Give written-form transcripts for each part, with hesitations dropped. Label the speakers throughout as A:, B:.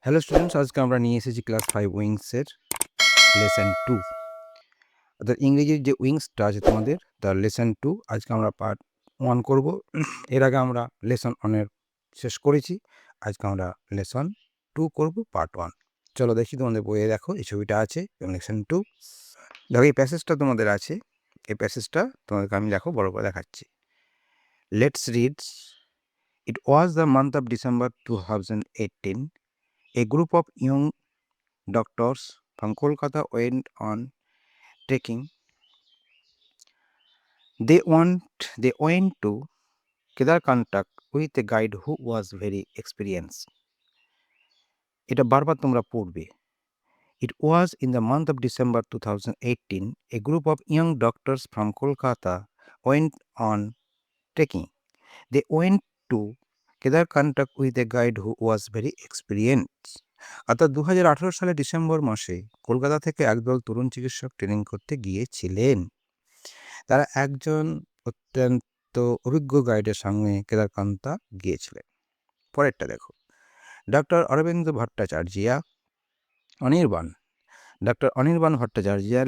A: Hello students, আজকে আমরা নিয়ে এসেছি ক্লাস 5 উইংসের লেসন 2। অর্থাৎ ইংরেজির যে উইংসটা আছে তোমাদের, তার লেসন 2 আজকে আমরা পার্ট 1 করব। এর আগে আমরা লেসন 1 এর শেষ করেছি। আজকে আমরা লেসন 2 করব, পার্ট 1। চলো দেখি, তোমাদের বইয়ে দেখো এই ছবিটা আছে লেসন 2। দেখো এই প্যাসেজটা তোমাদের আছে, এই প্যাসেজটা তোমাদেরকে আমি দেখো বড় করে দেখাচ্ছি। Let's read. It was the month of December 2018. A group of young doctors from Kolkata went on trekking. They went to Kedarkantak with a guide who was very experienced. এটা বারবার তোমরা পড়বে। It was in the month of December 2018. A group of young doctors from Kolkata went on trekking. They went to Kedarkantak with a guide who was very experienced. অর্থাৎ 2018 সালে December মাসে কলকাতা থেকে একদল তরুণ চিকিৎসক ট্রেনিং করতে গিয়েছিলেন। তারা একজন অত্যন্ত অভিজ্ঞ গাইডের সঙ্গে কেদারকান্তা গিয়েছিলেন। পরেরটা দেখো। Doctor Arabinda Bhattacharya Anirban doctor Anirban Bhattacharya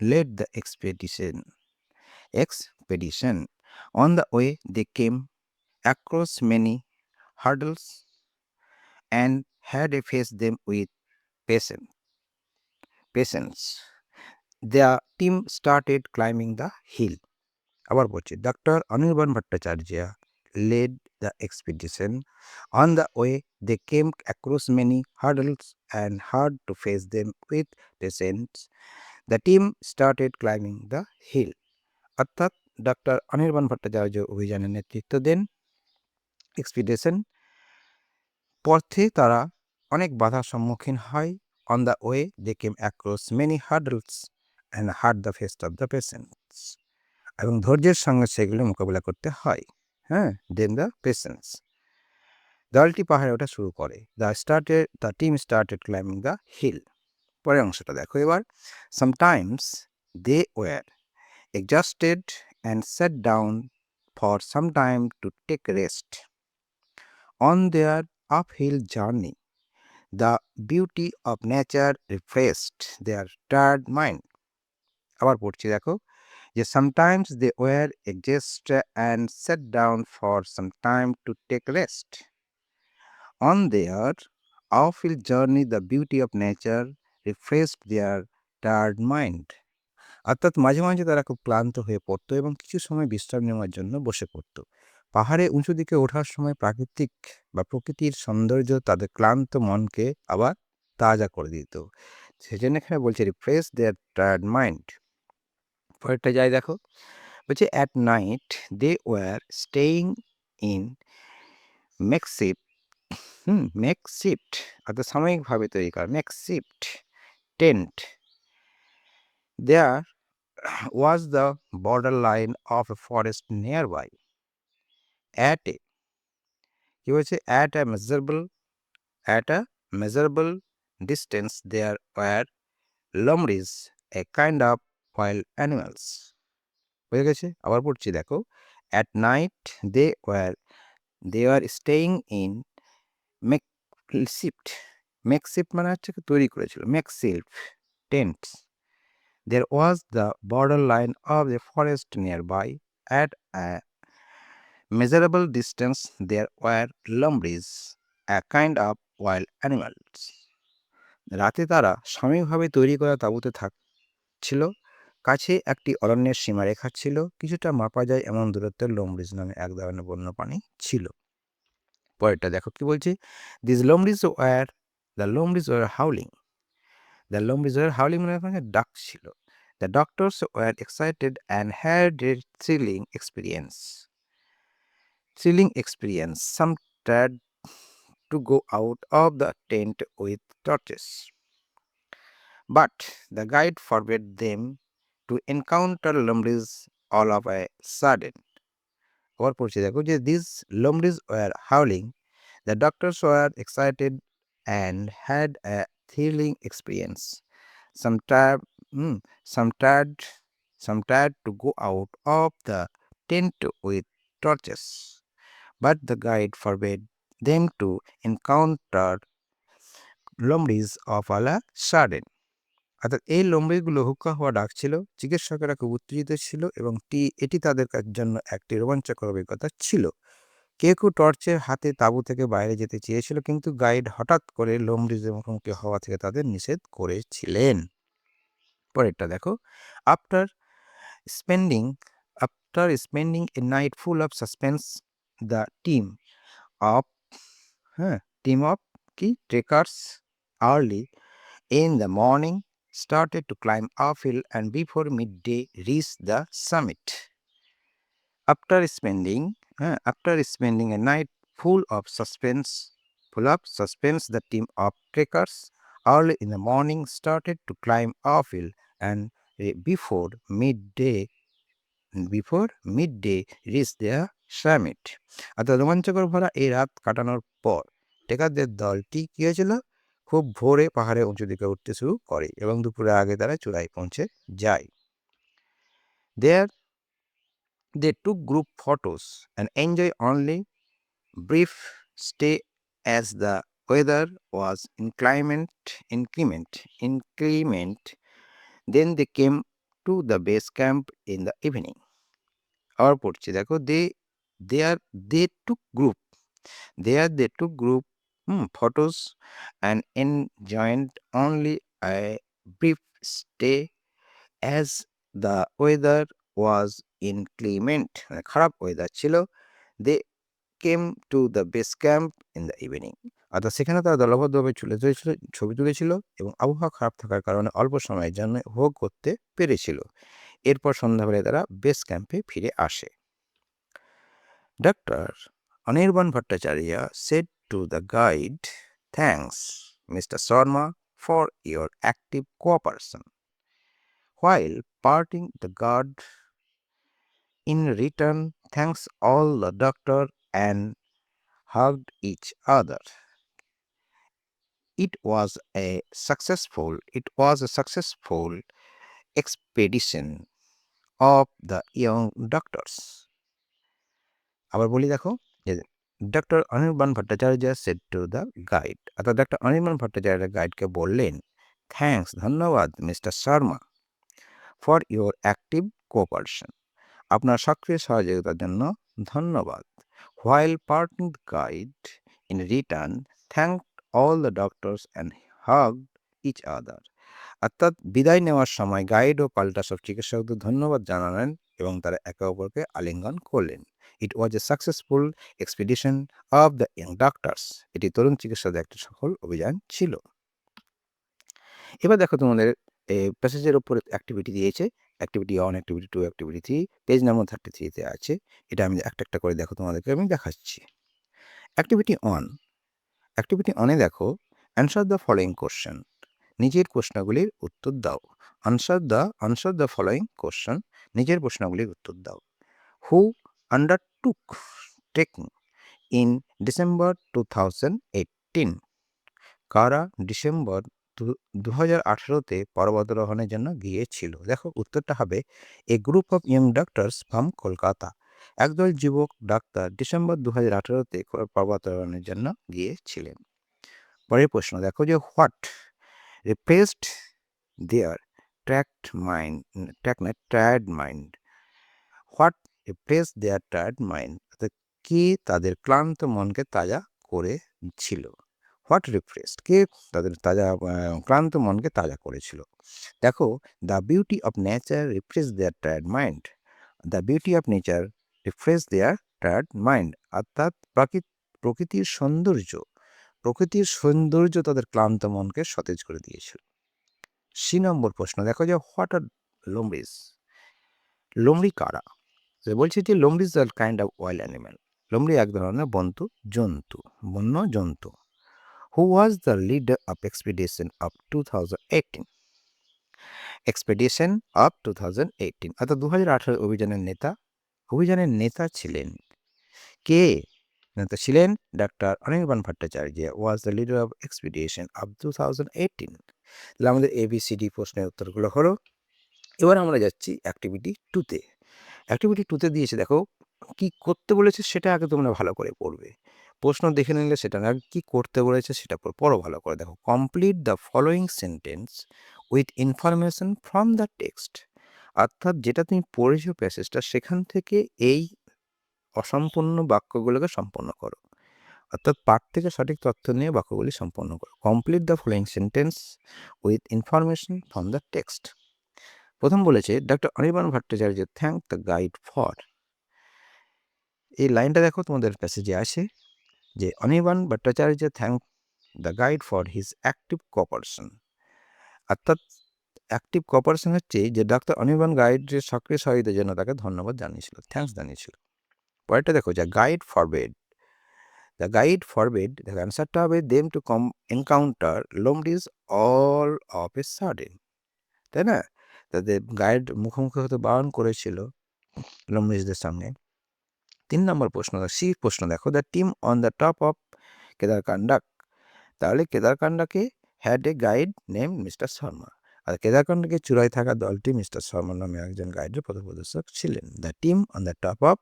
A: led the expedition. On the way, they came across many hurdles and had to face them with patience. The team started climbing the hill. আবার বলছি, doctor Anirban Bhattacharya led the expedition. On the way, they came across many hurdles and had to face them with patience. The team started climbing the hill. অর্থাৎ doctor Anirban Bhattacharya অভিযানের নেতৃত্ব দেন। Expedition পথে তারা অনেক বাধার সম্মুখীন হয়। On the way, they came across many hurdles and had the face of the patience. এবং ধৈর্যের সঙ্গে সেগুলো মোকাবিলা করতে হয়। হ্যাঁ, দেন দ্য পেশেন্স। দলটি পাহাড়ে ওঠা শুরু করে। The team started climbing the hill. পরের অংশটা দেখো এবার। Sometimes they were exhausted and set down for some time to take rest. On their uphill journey the beauty of nature refreshed their tired mind. আবার পড়ছি দেখো যে sometimes they were exhausted and sat down for some time to take rest. On their uphill journey, the beauty of nature refreshed their tired mind. অর্থাৎ মাঝে মাঝে তারা খুব ক্লান্ত হয়ে পড়তো এবং কিছু সময় বিশ্রাম নেওয়ার জন্য বসে পড়তো। পাহাড়ে উঁচু দিকে ওঠার সময় প্রকৃতির সৌন্দর্য তাদের ক্লান্ত মনকে আবার তাজা করে দিত। সেজন্য এখানে বলছে রিফ্রেশ দেয়ার টায়ার্ড মাইন্ড। পরেরটা যাই দেখো। বলছে at night they were staying in makeshift অর্থাৎ সাময়িকভাবে তৈরি করা makeshift tent. There was the borderline of a forest nearby. At a কি বলছে at a measurable distance there were lumries, a kind of wild animals. হয়ে গেছে। আবার পড়ছি দেখো। At night they were staying in makeshift মানে হচ্ছে তৈরি করেছিল makeshift tents. There was the borderline of the forest nearby. At a measurable distance there were lumberies, a kind of wild animals. রাতে তারা সাময়িকভাবে তৈরি করা তাঁবুতে থাকছিল। কাছে একটি অরণ্যের সীমারেখা ছিল। কিছুটা মাপা যায় এমন দূরত্বের লমরিজ নামে এক ধরনের বন্যপ্রাণী ছিল। পরেরটা দেখো কি বলছে। These lumberies were howling. The lumberies were howling মানে ওখানে ডাকছিল। The doctors were excited and had a thrilling experience. Some tried to go out of the tent with torches, but the guide forbade them to encounter lumberies all of a sudden. আবার পড়ছি দেখো যে these lumberies were howling. The doctors were excited and had a thrilling experience. Some tried, mm, some tried to go out of the tent with torches, but the guide forbade them to encounter lomris of all a sudden. অর্থাৎ এই লমরিগুলো হুক্কা হওয়া ডাকছিল, চিকিৎসকেরা খুব উত্তেজিত ছিল এবং এটি তাদের জন্য একটি রোমাঞ্চকর অভিজ্ঞতা ছিল। কেউ কেউ টর্চের হাতে তাঁবু থেকে বাইরে যেতে চেয়েছিল, কিন্তু গাইড হঠাৎ করে লমরিজের মুখোমুখি হওয়া থেকে তাদের নিষেধ করেছিলেন। পরেরটা দেখো, after spending A night full of suspense, the of team of trekkers early in the morning started to climb uphill and before midday reached the summit. After spending a night full of suspense, the team of trekkers early in the morning started to climb uphill and before midday reached their summit. অর্থাৎ রোমাঞ্চকর ভরা এই রাত কাটানোর পর ট্রেকারদের দলটি কি হয়েছিল, খুব ভোরে পাহাড়ে উঁচু দিকে উঠতে শুরু করে এবং দুপুরের আগে তারা চূড়ায় পৌঁছে যায়। There they took group photos and enjoy only brief stay as the weather was inclement. Then they came to the base camp in the evening. আবার পড়ছি দেখো, they took group photos and enjoyed only a brief stay as the weather was inclement. মানে খারাপ weather ছিল। They came to the base camp in the evening. অর্থাৎ সেখানে তারা দলবদ্ধভাবে ছবি তুলেছিল এবং আবহাওয়া খারাপ থাকার কারণে অল্প সময়ের জন্য উপভোগ করতে পেরেছিল। এরপর সন্ধ্যাবেলায় তারা বেস ক্যাম্পে ফিরে আসে। Dr. Anirban Bhattacharya said to the guide, "Thanks, Mr. Sharma, for your active cooperation." While parting, the guard in return thanks all the doctor and hugged each other. It was a successful expedition of the young doctors. আবার বলি দেখো, যে doctor Anirban Bhattacharya said to the guide, অর্থাৎ doctor Anirban Bhattacharya গাইডকে বললেন, thanks, ধন্যবাদ mister Sharma, for your active cooperation, আপনার সক্রিয় সহযোগিতার জন্য ধন্যবাদ। While parting, the guide in return thanked all the doctors and hugged each other. অর্থাৎ বিদায় নেওয়ার সময় গাইড ও পাল্টা সব চিকিৎসকদের ধন্যবাদ জানালেন এবং তারা একে অপরকে আলিঙ্গন করলেন। It was a successful expedition of the young doctors. এটি তরুণ চিকিৎসকদের একটি সফল অভিযান ছিল। এবার দেখো, তোমাদের প্যাসেজের উপরে অ্যাক্টিভিটি দিয়েছে, activity 1, activity 2, activity 3, page number 33-তে আছে। এটা আমি একটা একটা করে দেখো তোমাদেরকে আমি দেখাচ্ছি। অ্যাক্টিভিটি 1 এ দেখো, অ্যান্সার দ্য ফলোয়িং কোশ্চেন, নিজের প্রশ্নগুলির উত্তর দাও। আনসার দ্য ফলোয়িং কোশ্চেন, নিজের প্রশ্নগুলির উত্তর দাও। হু আন্ডারটুক ট্রেকিং ইন ডিসেম্বর 2018? কারা ডিসেম্বর 2018-তে পর্বতারোহণের জন্য গিয়েছিল? দেখো উত্তরটা হবে a group of young doctors from Kolkata. একদল যুবক ডাক্তার ডিসেম্বর 2018-তে পর্বতারোহণের জন্য গিয়েছিলেন। পরের প্রশ্ন দেখো, যে what replaced their tired mind. What replaced their tired mind? কি তাদের ক্লান্ত মনকে তাজা করেছিল? হোয়াট রিফ্রেশড, কে তাদের ক্লান্ত মনকে তাজা করেছিল? দেখো, the beauty of nature refresh their tired mind. The beauty of nature refresh their tired mind, অর্থাৎ প্রকৃতির সৌন্দর্য তাদের ক্লান্ত মনকে সতেজ করে দিয়েছিল। সি নম্বর প্রশ্ন দেখো, যে হোয়াট আর লোমরিজ? লোমরি কারা? বলছে যে lomris are kind of wild animal. লোমরি এক ধরনের বন্য জন্তু। Who was the leader of expedition of 2018? Expedition of 2018, অর্থাৎ 2018 অভিযানের নেতা ছিলেন কে? নেতা ছিলেন doctor Anirban Bhattacharya. Was the leader of expedition of 2018। তাহলে আমাদের ABCD প্রশ্নের উত্তরগুলো হলো। এবার আমরা যাচ্ছি অ্যাক্টিভিটি 2-তে। অ্যাক্টিভিটি 2-তে দিয়েছে, দেখো কি করতে বলেছে সেটা আগে তোমরা ভালো করে পড়বে। প্রশ্ন দেখে নিলে সেটা না, কি করতে বলেছে সেটা পড়ো ভালো করে। দেখো, complete the following sentence with information from the text. অর্থাৎ যেটা তুমি পড়েছো প্যাসেজটা, সেখান থেকে এই অসম্পূর্ণ বাক্যগুলোকে সম্পন্ন করো। অর্থাৎ পাঠ থেকে সঠিক তথ্য নিয়ে বাক্যগুলি সম্পন্ন করো। Complete the following sentence with information from the text. প্রথম বলেছে, doctor Anirban Bhattacharya thank the guide for. এই লাইনটা দেখো তোমাদের প্যাসেজে আসে যে Anirban Bhattacharya thank the guide for his active cooperation. অর্থাৎ অ্যাক্টিভ কোঅপারেশন হচ্ছে যে ডাক্তার অনির্বাণ গাইডের সক্রিয় সহায়তার জন্য তাকে ধন্যবাদ জানিয়েছিল, থ্যাঙ্কস জানিয়েছিল। পরেরটা দেখো, যে guide forbade, the guide forbade, দেখো অ্যান্সারটা হবে them to encounter lomris all of a sudden, তাই না? তাদের গাইড মুখোমুখি হতে বারণ করেছিল লোমডিজদের সামনে। 3 নম্বর প্রশ্ন, সি প্রশ্ন দেখো, the team on the top of Kedarkantha. তাহলে কেদারকান্ডাকে had a guide name mister Sharma. আর কেদারকান্ডাকে চূড়ায় থাকা দলটি মিস্টার শর্মা নামে একজন গাইডের পথপ্রদর্শক ছিলেন। The team on the top of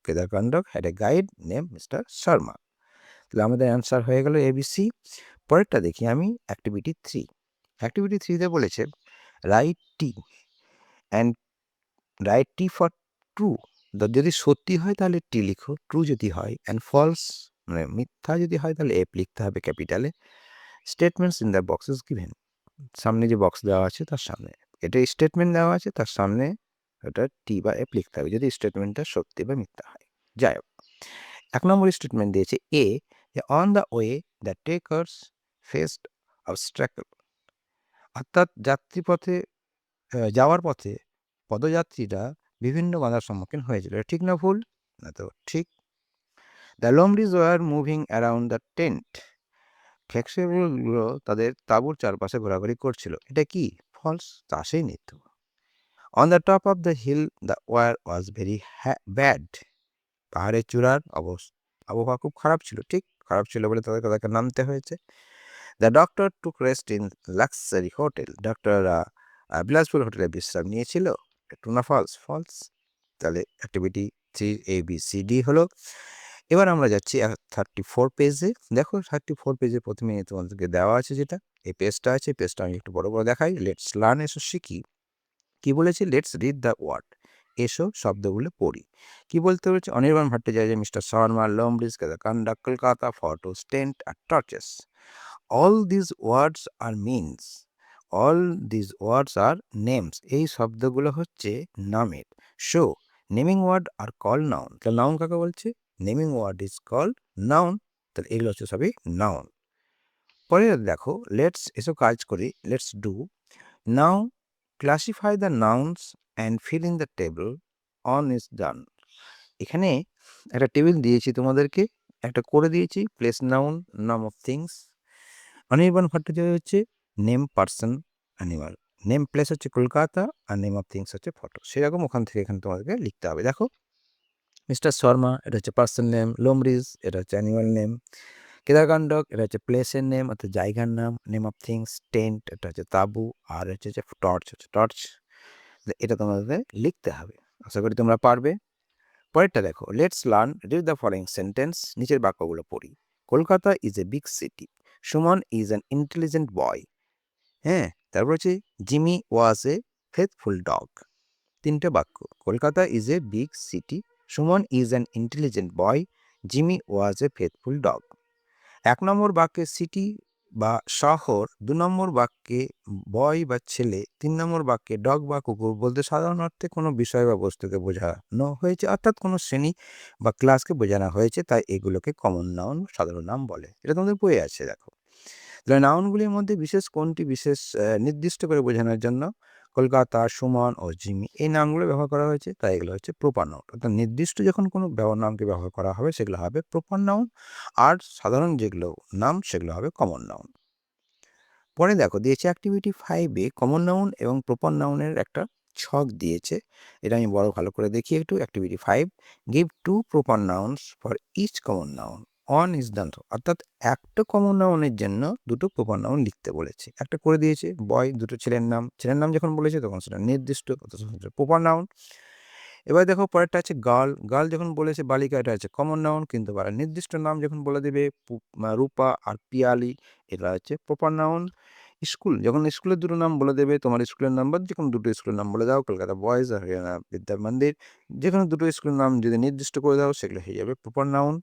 A: Kedarkantha had a guide name mister Sharma. তাহলে আমাদের অ্যান্সার হয়ে গেল এবিসি। পরেরটা দেখি আমি, অ্যাক্টিভিটি 3। অ্যাক্টিভিটি 3-তে বলেছে write T and write T for true. যদি সত্যি হয় তাহলে টি লিখো, ট্রু যদি হয়, অ্যান্ড ফলস মানে মিথ্যা যদি হয় তাহলে এফ লিখতে হবে ক্যাপিটালে। Statements in the boxes given, সামনে যে বক্স দেওয়া আছে তার সামনে এটা স্টেটমেন্ট দেওয়া আছে, তার সামনে ওটা টি বা এফ লিখতে হবে যদি স্টেটমেন্টটা সত্যি বা মিথ্যা হয়। যাই হোক, 1 নম্বর স্টেটমেন্ট দিয়েছে A, on the way the trekkers faced obstacle. অর্থাৎ যাত্রীপথে যাওয়ার পথে পদযাত্রীরা বিভিন্ন বাধার সম্মুখীন হয়েছিল। ঠিক না ভুল? না তো ঠিক। The lomris were moving around the tent. ফ্লেক্সিবলগুলো তাদের তাঁবুর চারপাশে ঘোরাঘুরি করছিল। এটা কি? ফলস, তা আসেই নিত। On the top of the hill the war was very bad. পাহাড়ের চূড়ার আবহাওয়া খুব খারাপ ছিল। ঠিক, খারাপ ছিল বলে তাদেরকে নামতে হয়েছে। The doctor took rest in luxury hotel. ডক্টররা বিলাসপুর হোটেলে বিশ্রাম নিয়েছিল। ট্রু না ফলস? ফলস। তাহলে অ্যাক্টিভিটি 3 ABCD হলো। এবার আমরা যাচ্ছি 34 পেজে। দেখো 34 পেজে প্রথমে তোমাদেরকে দেওয়া আছে যেটা, এই পেজটা আছে, পেজটা আমি একটু বড় দেখাই। লেটস লার্ন, এসো শিখি। কি বলেছি? লেটস রিড দ্য ওয়ার্ড, এসো শব্দগুলো পড়ি। কি বলতে হচ্ছে? Anirban Bhattacharya mister Sharma lomris Kanda Kolkata for two stent আর torches. All this words are means, all this words are names. এই শব্দগুলো হচ্ছে নামের। So naming word are call noun. তাহলে নাউন কাকে বলছে? Naming word is called noun. তাহলে এগুলো হচ্ছে সবই নাউন। পরে দেখো, লেটস, এসো কাজ করি। Let's do. Now classify the nouns and fill in the table on is ডান। এখানে একটা টেবিল দিয়েছি তোমাদেরকে, একটা করে দিয়েছি প্লেস নাউন, নাম অফ থিংস। অনির্বাণ ভট্টাচার্য হচ্ছে name person animal, name place হচ্ছে কলকাতা, আর নেম অফ থিংস হচ্ছে ফটো। সেরকম ওখান থেকে এখানে তোমাদেরকে লিখতে হবে। দেখো, মিস্টার শর্মা এটা হচ্ছে পার্সন নেম, লোমরিজ এটা হচ্ছে অ্যানিমাল নেম, কেদারকান্ডক এটা হচ্ছে প্লেসের নেম অর্থাৎ জায়গার নাম, নেম অফ থিংস টেন্ট এটা হচ্ছে তাঁবু, আর হচ্ছে টর্চ হচ্ছে টর্চ। এটা তোমাদের লিখতে হবে। আশা করি তোমরা পারবে। পরেরটা দেখো, let's learn read the following sentence. নিচের বাক্যগুলো পড়ি। Kolkata is a big city, Suman is an intelligent বয়। হ্যাঁ, তারপর হচ্ছে জিমি ওয়াজ এ ফেথফুল ডগ। 3টে বাক্য। Kolkata is a big city, Suman is an intelligent boy, Jimmy was A faithful dog. 1 নম্বর বাক্যে সিটি বা শহর, 2 নম্বর বাক্যে বয় বা ছেলে, 3 নম্বর বাক্যে ডগ বা কুকুর বলতে সাধারণ অর্থে কোনো বিষয় বা বস্তুকে বোঝানো হয়েছে, অর্থাৎ কোনো শ্রেণী বা ক্লাসকে বোঝানো হয়েছে, তাই এগুলোকে কমন নাউন, সাধারণ নাম বলে। এটা তোমাদের বইয়ে আছে, দেখো। তাহলে নাউনগুলির মধ্যে বিশেষ কোনটি বিশেষ নির্দিষ্ট করে বোঝানোর জন্য কলকাতা, সুমন ও জিমি এই নামগুলো ব্যবহার করা হয়েছে, তাই এগুলো হচ্ছে প্রপার নাউন। অর্থাৎ নির্দিষ্ট যখন কোনো নামকে ব্যবহার করা হবে সেগুলো হবে প্রপার নাউন, আর সাধারণ যেগুলো নাম সেগুলো হবে কমন নাউন। পরে দেখো দিয়েছে অ্যাক্টিভিটি 5-এ কমন নাউন এবং প্রপার নাউনের একটা ছক দিয়েছে। এটা আমি বড় ভালো করে দেখি একটু। Activity 5, give 2 proper nouns for each common noun on is done. অর্থাৎ একটা কমন নাউনের জন্য 2টো প্রপার নাউন লিখতে বলেছে। একটা করে দিয়েছে বয়, 2টো ছেলের নাম। ছেলের নাম যখন বলেছে তখন সেটা নির্দিষ্ট প্রপার নাউন। এবার দেখো পরেরটা আছে গার্ল। গার্ল যখন বলেছে বালিকা, এটা আছে কমন নাউন, কিন্তু নির্দিষ্ট নাম যখন বলে দেবে রূপা আর পিয়ালি, এটা হচ্ছে প্রপার নাউন। স্কুল যখন স্কুলের দুটো নাম বলে দেবে, তোমার স্কুলের নাম বা যে কোনো দুটো স্কুলের নাম বলে দাও, কলকাতা বয়েজ আর হরিয়ানা বিদ্যা মন্দির, যে কোনো দুটো স্কুলের নাম যদি নির্দিষ্ট করে দাও সেগুলো হয়ে যাবে প্রপার নাউন।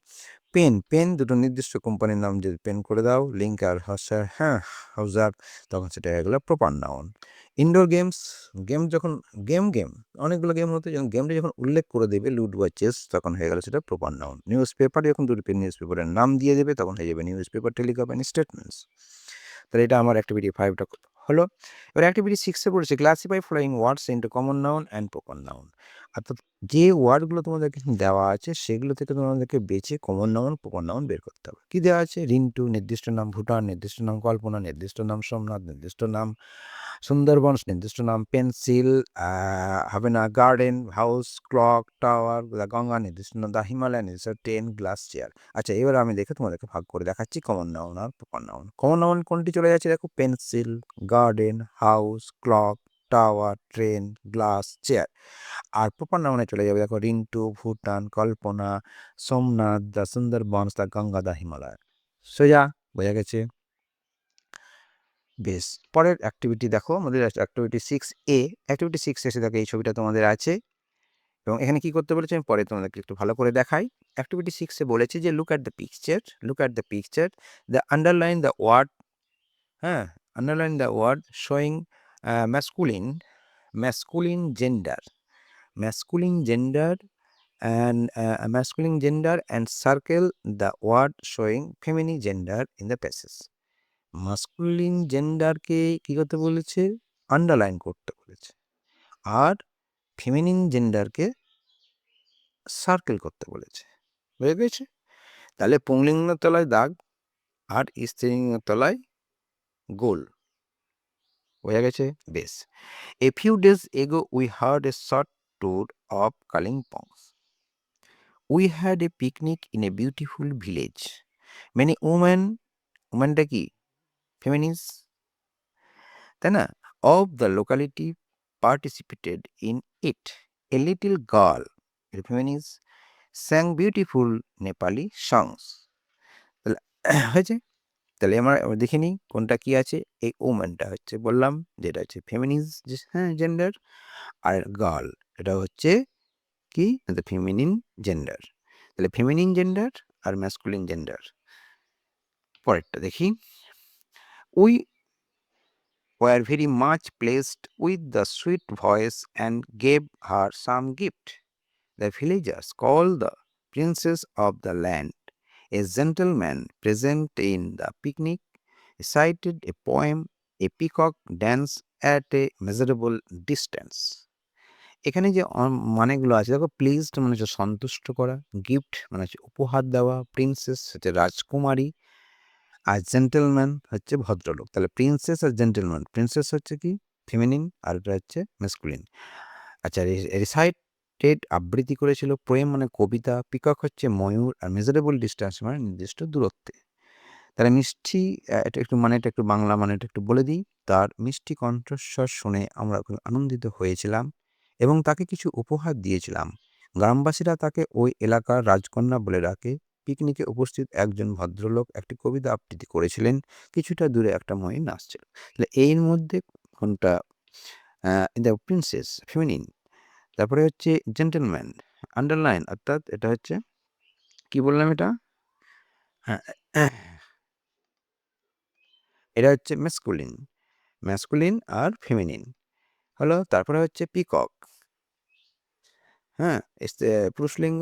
A: পেন, পেন দুটো নির্দিষ্ট কোম্পানির নাম যদি পেন করে দাও, লিঙ্ক আর হাউজার, তখন সেটা হয়ে গেলো proper noun. Indoor games, game যখন গেম অনেকগুলো গেম হতে যখন গেমটা যখন উল্লেখ করে দেবে লুডো বা চেস, তখন হয়ে গেল সেটা প্রপার নাউন। নিউজ পেপার যখন দুটো নিউজ পেপারের নাম দিয়ে দেবে, তখন হয়ে যাবে news paper, Telegraph and statements. তাহলে এটা আমার অ্যাক্টিভিটি 5টা হলো। এবার অ্যাক্টিভিটি 6-এ পড়েছে classify following words into common noun and proper noun. অর্থাৎ যে ওয়ার্ডগুলো তোমাদেরকে দেওয়া আছে সেগুলো থেকে তোমাদেরকে বেছে কমন নাউন প্রপার নাউন বের করতে হবে। কি দেওয়া আছে? রিন্টু নির্দিষ্ট নাম, ভুটান নির্দিষ্ট নাম, কল্পনা নির্দিষ্ট নাম, সোমনাথ নির্দিষ্ট নাম, সুন্দরবন নির্দিষ্ট নাম, পেন্সিল হবে না, garden, house, clock, tower, the Ganga নির্দিষ্ট নাম, দ্য হিমালয় নির্দিষ্ট, ট্রেন, গ্লাস, চেয়ার। আচ্ছা, এবার আমি দেখে তোমাদেরকে ভাগ করে দেখাচ্ছি কমন নাউন আর প্রপার নাউন। কমন নাউন কোনটি চলে যাচ্ছে দেখো? Pencil, garden, house, clock, tower, train, glass, chair. আর প্রপার নাউনে চলে যাবে দেখো Rintu, Bhutan, Kalpana, Somnath, the Sundarbans, the Ganga, the Himalaya. সোজা বোঝা গেছে? বেশ, পরের অ্যাক্টিভিটি দেখো, আমাদের অ্যাক্টিভিটি 6A। অ্যাক্টিভিটি 6 এসে দেখো এই ছবিটা তোমাদের আছে, এবং এখানে কি করতে বলেছে আমি পরে তোমাদেরকে একটু ভালো করে দেখাই। অ্যাক্টিভিটি 6-এ বলেছে যে look at the picture, look at the picture, the underline the word, হ্যাঁ, underline the word showing masculine, masculine gender, masculine gender and masculine gender, and circle the word showing feminine gender in the passage. Masculine জেন্ডারকে কি করতে বলেছে? Underline করতে বলেছে, আর feminine জেন্ডারকে circle করতে বলেছে। বুঝে গেছে? তাহলে পুংলিঙ্গের তলায় দাগ আর স্ত্রীলিঙ্গের তলায় গোল। বোঝা গেছে? বেশ। A few days ago we had a short tour of Kalimpong. We had a picnic in a beautiful village. Many women, womenটা কি? Feminists, তাই না? Of the locality participated in it. A little girl, feminist, sang beautiful Nepali songs. তাহলে হয়েছে? তাহলে আমরা দেখে নিই কোনটা কি আছে। এই ওম্যানটা হচ্ছে বললাম যেটা হচ্ছে ফেমিনিস্ট, হ্যাঁ, জেন্ডার, আর গার্ল এটা হচ্ছে কি? Feminine gender. তাহলে ফেমিনিন জেন্ডার আর ম্যাসকুলিন জেন্ডার। পরেরটা দেখি। We were very much pleased with the sweet voice and gave her some gift. The villagers called the princess of the land. A gentleman present in the picnic recited a poem, a peacock dance at a measurable distance. এখানে যে মানেগুলো আছে দেখো, pleased মানে হচ্ছে সন্তুষ্ট করা, gift মানে হচ্ছে উপহার দেওয়া, প্রিন্সেস হচ্ছে রাজকুমারী, আর জেন্টেলম্যান হচ্ছে ভদ্রলোক। তাহলে প্রিন্সেস আর জেন্টেলম্যান, প্রিন্সেস হচ্ছে কি? ফেমিনিন, আর এটা হচ্ছে ম্যাসকুলিন। আচ্ছা, রিসাইটেড আবৃত্তি করেছিল, পোয়েম মানে কবিতা, পিকক হচ্ছে ময়ূর, আর মেজারেবল ডিস্টেন্স মানে নির্দিষ্ট দূরত্বে। তাহলে মিষ্টি, এটা একটু মানে এটা একটু বাংলা মানে এটা একটু বলে দিই। তার মিষ্টি কণ্ঠস্বর শুনে আমরা খুব আনন্দিত হয়েছিলাম এবং তাকে কিছু উপহার দিয়েছিলাম। গ্রামবাসীরা তাকে ওই এলাকার রাজকন্যা বলে ডাকে। পিকনিকে উপস্থিত একজন ভদ্রলোক একটি কবিতা আবৃত্তি করেছিলেন। কিছুটা দূরে একটা ময়ূর নাচছিল। তাহলে এর মধ্যে কোনটা? দ্য প্রিন্সেস ফেমিনিন, তারপরে হচ্ছে জেন্টেলম্যান আন্ডারলাইন, অর্থাৎ এটা হচ্ছে কি বললাম এটা? হ্যাঁ, এটা হচ্ছে ম্যাসকুলিন, ম্যাসকুলিন আর ফেমিনিন হলো। তারপরে হচ্ছে পিকক, হ্যাঁ, পুরুষলিঙ্গ।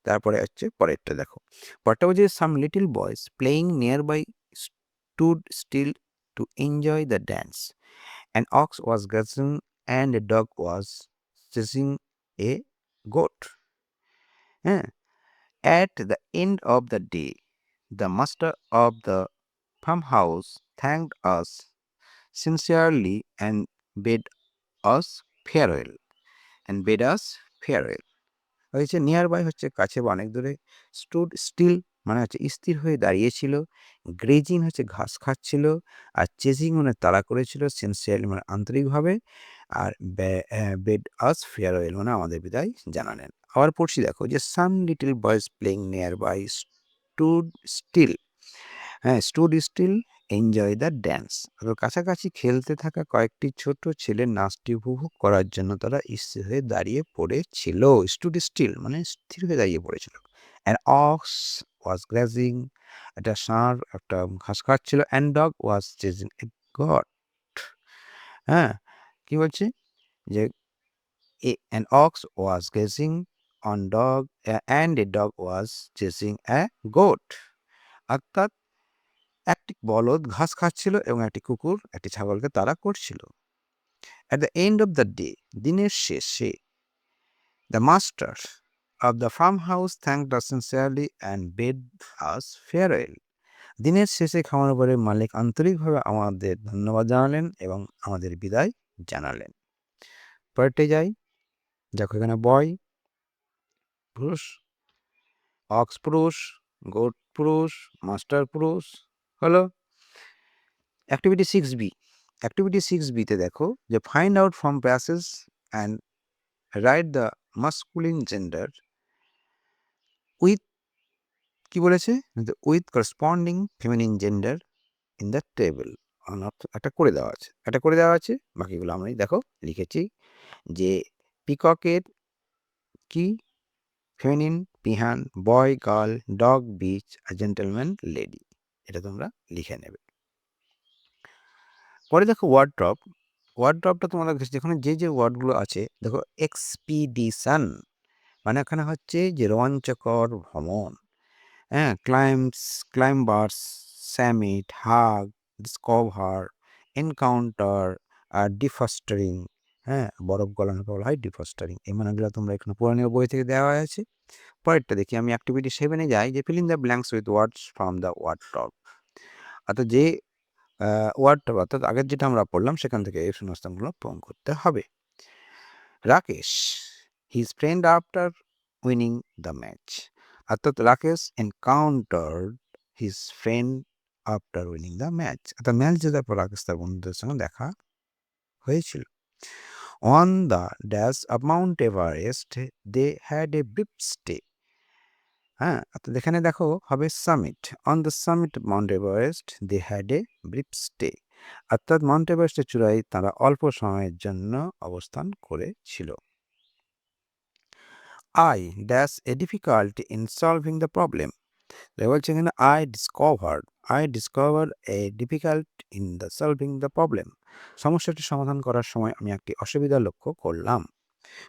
A: তারপরে হচ্ছে পরেরটা দেখো, পরেরটা হচ্ছে some little boys playing near by stood still to enjoy the dance. An ox was grazing and a dog was chasing a goat. হ্যাঁ, at the end of the day, the master of the farmhouse thanked us sincerely and bade us farewell. হয়েছে near by হচ্ছে কাছে বা অনেক দূরে, stood still মানে হচ্ছে স্থির হয়ে দাঁড়িয়েছিল, গ্রেজিং হচ্ছে ঘাস খাচ্ছিল, আর চেজিং মানে তাড়া করেছিল, সিনসিয়ারলি মানে আন্তরিকভাবে, আর বেড আস ফেয়ারওয়েল মানে আমাদের বিদায় জানালেন। আবার পড়ছি দেখো যে some little boys playing near by stood still, হ্যাঁ, stood still enjoy the dance. তো কাছাকাছি খেলতে থাকা কয়েকটি ছোট ছেলে নাচটি উপভোগ করার জন্য তারা স্থির হয়ে দাঁড়িয়ে পড়েছিল। স্টুড স্টিল মানে স্থির হয়ে দাঁড়িয়ে পড়েছিল। অ্যান অক্স ওয়াজ গ্রাজিং, একটা ষাঁড় একটা ঘাস খাচ্ছিল। And dog was chasing A goat, হ্যাঁ, কি বলছে যে an ox was grazing on dog and a dog was chasing a goat. অর্থাৎ একটি বলদ ঘাস খাচ্ছিল এবং একটি কুকুর একটি ছাগলকে তাড়া করছিল। At the end of the day, দিনের শেষে, the master of the farmhouse thanked us sincerely and bade us farewell. দিনের শেষে খাওয়ানোর পরে মালিক আন্তরিকভাবে আমাদের ধন্যবাদ জানালেন এবং আমাদের বিদায় জানালেন। পরেরটে যাই, দেখো এখানে বয় পুরুষ, অক্স পুরুষ, গোট পুরুষ, মাস্টার পুরুষ হলো। অ্যাক্টিভিটি 6B, অ্যাক্টিভিটি 6Bতে দেখো যে find out from passage and write the masculine gender with, কি বলেছে, with corresponding feminine gender in the table. একটা করে দেওয়া আছে, একটা করে দেওয়া আছে, বাকিগুলো আমি দেখো লিখেছি যে পিককের কি feminine peahen, boy girl, dog bitch, gentleman lady, এটা তোমরা লিখে নেবে। পরে দেখো ওয়ার্ড্রপ, ওয়ার্ড্রপটা তোমাদের কাছে যেখানে যে ওয়ার্ডগুলো আছে দেখো এক্সপিডিশন মানে এখানে হচ্ছে যে রোমাঞ্চকর ভ্রমণ, হ্যাঁ, ক্লাইম্বার্স, সামিট, হাগ, ডিসকভার, এনকাউন্টার আর ডিফাস্টারিং, হ্যাঁ, বরফ গলানোকে বলা হয় ডিফাস্টারিং। এই মানেগুলো তোমরা এখানে পুরানো বই থেকে দেওয়া আছে। পরেরটা দেখি আমি অ্যাক্টিভিটি 7-এ যাই যে fill in the blanks with words from the wardrobe. অর্থাৎ যে ওয়ার্ডটা অর্থাৎ আগের যেটা আমরা পড়লাম সেখান থেকে এই শূন্যস্থানগুলো পূরণ করতে হবে। Rakesh his friend after winning the match, অর্থাৎ Rakesh encountered his friend after winning the match, অর্থাৎ ম্যাচ জেতার পর রাকেশ তার বন্ধুদের সঙ্গে দেখা হয়েছিল। On the dash of mount Everest they had a brief stay, হ্যাঁ, অর্থাৎ এখানে দেখো হবে summit. On the summit mount Everest they had a brief stay, অর্থাৎ মাউন্ট এভারেস্টের চূড়ায় তারা অল্প সময়ের জন্য অবস্থান করেছিল। I dash A difficulty in solving the problem, বলছে এখানে I discover A difficult in the solving the problem, সমস্যাটি সমাধান করার সময় আমি একটি অসুবিধা লক্ষ্য করলাম।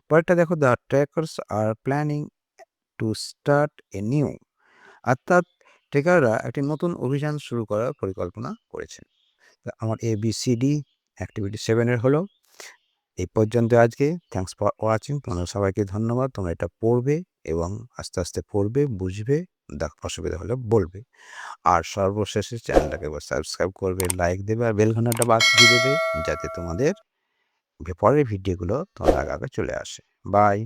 A: পরেরটা দেখো the trekkers are planning to start a new, অর্থাৎ ট্রেকাররা একটি নতুন অভিযান শুরু করার পরিকল্পনা করেছেন। আমার ABCD অ্যাক্টিভিটি 7-এর হলো এই পর্যন্ত আজকে। Thanks for watching. তোমাদের সবাইকে ধন্যবাদ। তোমরা এটা পড়বে এবং আস্তে আস্তে পড়বে, বুঝবে, অসুবিধা হলে বলবে। আর সর্বশেষে চ্যানেলটাকে সাবস্ক্রাইব করবে, লাইক দেবে আর বেল ঘন্টাটা বাজিয়ে দেবে যাতে তোমাদের পরের ভিডিওগুলো তোমার আগে চলে আসে। বাই।